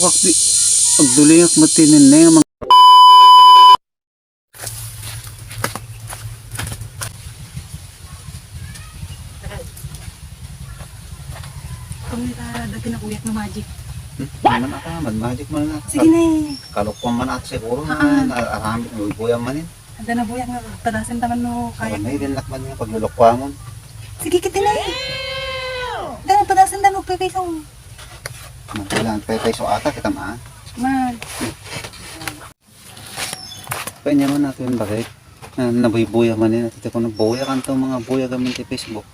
Wakti pagdulingak matinin na yung mga Dati na uyak na magic. man ata, magic man na. Sige na eh. Kalukpang man ata siguro na aramid ng buyang manin. Handa na buyak nga. Tadasin taman no kaya. Kaya may rin lakman yung paglulukwamon. Sige kita na eh. Handa na tadasin taman pipisong. Magkailangan peso ata kita maan. Man. Kanya man natin bakit? Nabuy-buya man yun. Ito ko nagbuya kan to mga buya gamit sa Facebook.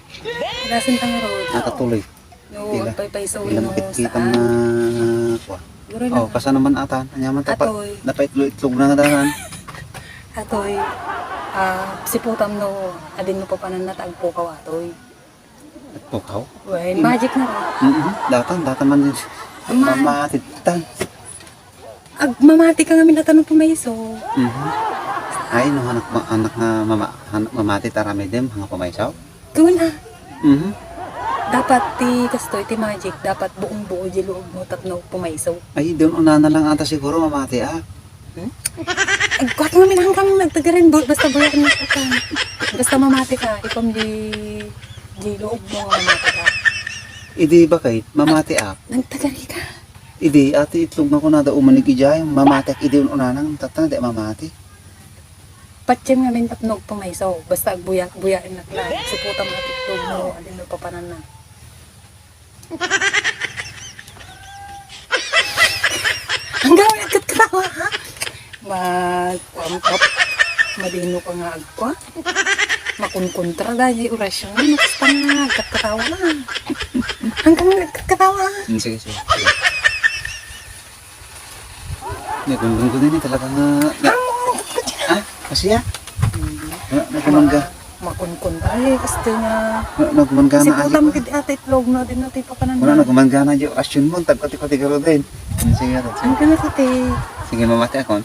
Tadasin taman ro. Nakatuloy. No, Tila. paypayso Ilang no makikita saan. na kuha. Guro Oh, na. kasa naman ata. Anyaman tapat. Atoy. Dapat itlog na nga dahan. Atoy. Si putam no. Adin mo pa panan natagpo ka atoy. At pukaw. Well, magic na ro. Data man yun. Mamatitan. Mamati ka nga minatanong pumayso. Ay, no, anak na mamati tarami din, mga pumaysaw. Gawin na. Mhm. Dapat ti kastoy ti magic. Dapat buong buo di loob mo tapno pumayso. Ay, doon una na lang ata siguro mamati ah. Agkwat nga minahanggang nagtagarin. Basta buyak na ka. Basta mamati ka. Ikom di loob mo nga mamati ka. Idi ba kahit mamati ah. Nagtagari ka. Idi, ati itlog na ko na da umanig ijay. Mamati ak idi una nang tatana di mamati. Patyan nga min tapnog pumayso. Basta agbuyak na kla. Si puta mga titlog mo. Alin mo papanan na. Hanggang may agkat-katawa ha? Magpamkap. Madino ka nga agkwa. Makunkontra dahil orasyon. Nakasta nga agkat-katawa na. Hanggang may agkat-katawa ha? Sige, sige. Nagundong ko din talaga nga. Ah, kasi ya? Nagumangga. Makunkontra eh. Kasi nga. Nagumangga Kasi na puta ayo. mo kiti ate itlog na din natin papanan Wala na. nagumangga na yung asyon mo. Tagkati-kati ka rin din. Sige, Hanggang na kiti. sige, mamati ako.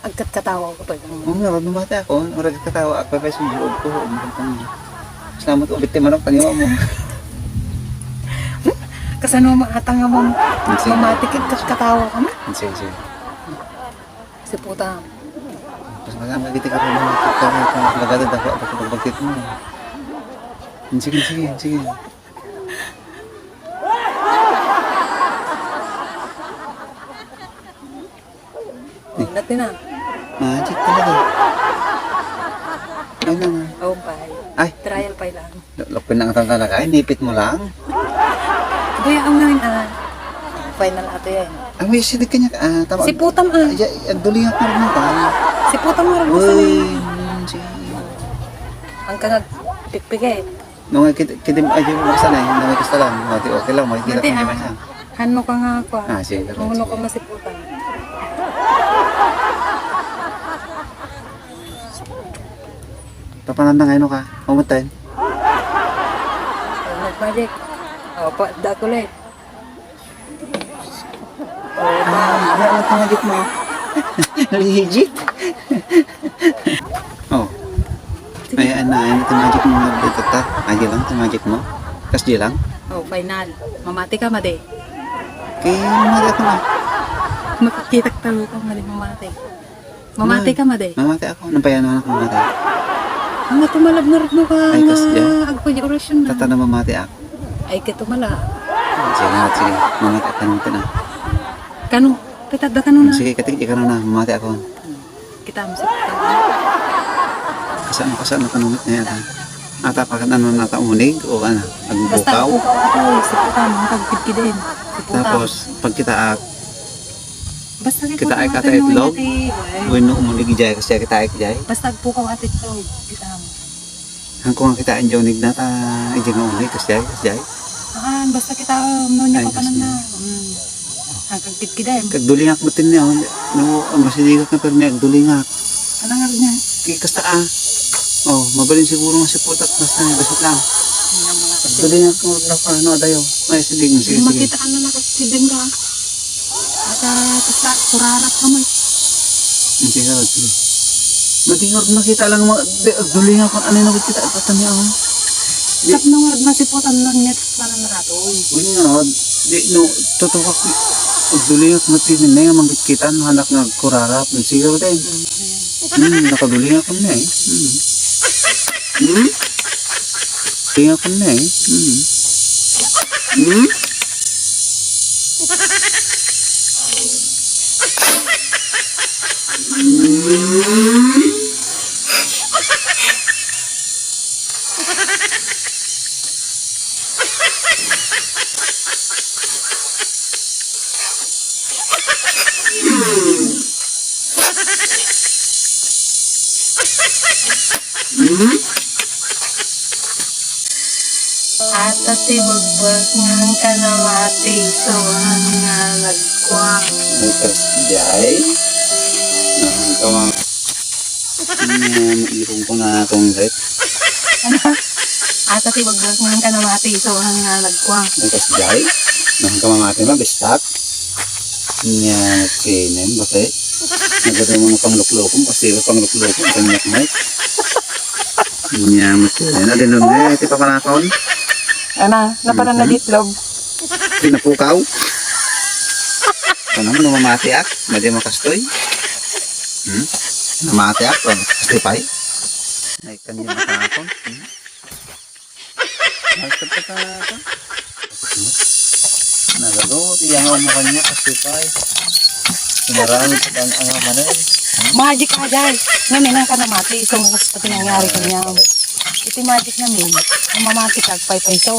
Agkat-katawa ko to. Oo nga, mamati ako. Orag katawa ako. Kaya sumulog ko. Salamat ubit yung manok. Taniwa mo. Kasano maatang nga mong Sige. mamatikid katawa ka na. Sige, sige. Si puta. Tapos magkakagiti ka rin mga magagad ako at pagbagtit mo. Sige, sige, sige. Natin na. Magic talaga. Ay na nga. Oh, bye. Ay, Trial pa lang. lupin na ang talaga. Ay, nipit mo lang. Kaya ang namin final ato yan. Ay, may sinig kanya. Tama. Si putam Ay, duling ako rin mo tayo. Si putam nga rin Uy, sanay. sige. Ang kanag pikpik eh. Nung kidim ay di mo masanay, nung kasta lang, okay lang, makikita Mati ko naman siya. Hano ka nga ako. Sige. Mamuno ka mas si putam. Papanan na ngayon ka, pumuntahin. Nag-magic. O, da ko ulit. Hindi ako pangagit mo. Legit? Oh. Ayan na, ayan ito magic mo na dito ta. Ayan lang, ito magic mo. Kas di lang. Oh, final. Mamati ka, made. Kaya mamati ako na. Makikita ka talo ka, made mamati. Mamati ka, made. Mamati ako. Anong payanan ako mamati? Ang tumalab na rin mo ka Ay, kas di. agpo yung orasyon na. Tata na mamati ako. Ay, katumala. Sige. Mamati ako na na. Kano? Pitad da kano na. Sige, katig ka na. Mamati ako. Kita mo sa putam. Kasaan ako numit na yan ha? Ata pa ano nata unig o ano? Basta Agbukaw. upaw ako, si putam, ang pagkidkidin. Si putam. Tapos pag kita Basta kita ay putam, kata itlog. ati, Bueno umunig ijay kasi kita ay ijay. basta pukaw at itlog. Kita mo. Hangko nga kita ang jonig na ta ijay nga unig kasi ijay. Basta kita nonya Ay, pa panan kasi- na. Ang pagkidkidin. Kagdulingak mo tin niya. No, ang masidigak na pero may agdulingak. Ano nga rin niya? Kasta Oh, mabalin siguro nga si putak basta may basot lang. Yung mga kasi. Agdulingak mo na paano dayo. Ay sige. Makita ka na nakakidin ka. At basta kurarap ka mo. Sige. Matingor makita lang mga agdulingak kung ano na kita at niya ako. Sap nung masipot ang net panan na nato. Wala nga, di no, tutukak Pagdulingat mo tinin na yung mangkikitan, hanak nga kurarap. Sigaw din. Nakadulingat ko na eh. Dulingat ko na eh. At tibugbag ng kanamati, so ang nga nagkwang. Bukas jay. Kawang. Mairong ko na itong red. At tibugbag ng kanamati, so ang nga nagkwang. Bukas jay. Nang kamamati ba, bestak. Nya kinin, bakit? Nagada mga pangluklokong, kasi pangluklokong, kanyak mic. Nya matin. Ano din nun eh, ito pa panakon. Ana, napanan na ditlog. Pinapukaw. Ito naman, namamati ak. Madi makastoy. Namamati ak, kastoy pa'y. Ay, kanya makakon. Nagkata ka ito. Nagado, tiyang mo kanya, kastoy pa'y. Marami pa kang angaman eh. Magic ka dyan. Ngayon ang kanamati, so mas pati nangyari kanya. Ito magic namin. Ang mamati ka, pay-pay-so.